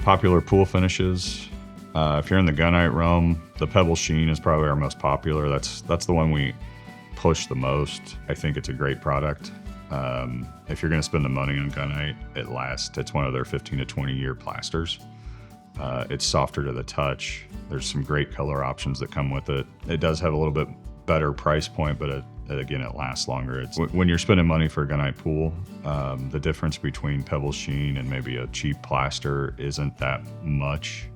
Popular pool finishes. If you're in the gunite realm, the Pebble Sheen is probably our most popular. That's the one we push the most. I think it's a great product. If you're going to spend the money on gunite, it lasts. It's one of their 15 to 20 year plasters. It's softer to the touch. There's some great color options that come with it. It does have a little bit better price point, but again, it lasts longer. When you're spending money for a gunite pool, the difference between Pebble Sheen and maybe a cheap plaster isn't that much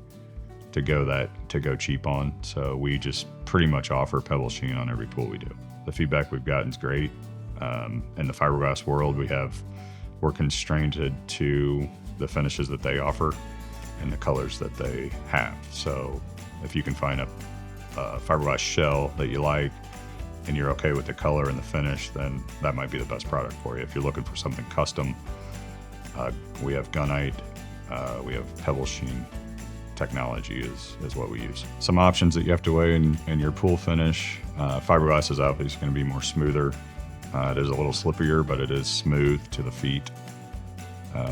to go cheap on. So we just pretty much offer Pebble Sheen on every pool we do. The feedback we've gotten is great. In the fiberglass world, we're constrained to the finishes that they offer and the colors that they have. So if you can find a fiberglass shell that you like and you're okay with the color and the finish, then that might be the best product for you. If you're looking for something custom, we have gunite, we have Pebble Sheen. Technology is what we use. Some options that you have to weigh in your pool finish. Fiberglass is obviously going to be more smoother. It is a little slippier, but it is smooth to the feet.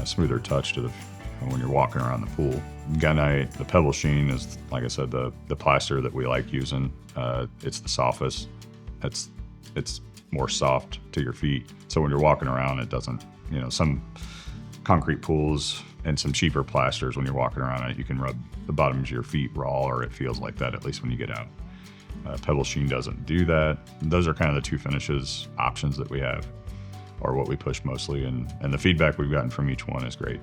Smoother touch to when you're walking around the pool. Gunite, the Pebble Sheen is, like I said, the plaster that we like using. It's the softest. It's more soft to your feet. So when you're walking around, it doesn't, some concrete pools and some cheaper plasters, when you're walking around it, you can rub the bottoms of your feet raw, or it feels like that, at least when you get out. Pebble Sheen doesn't do that. Those are kind of the two finishes options that we have, or what we push mostly, and the feedback we've gotten from each one is great.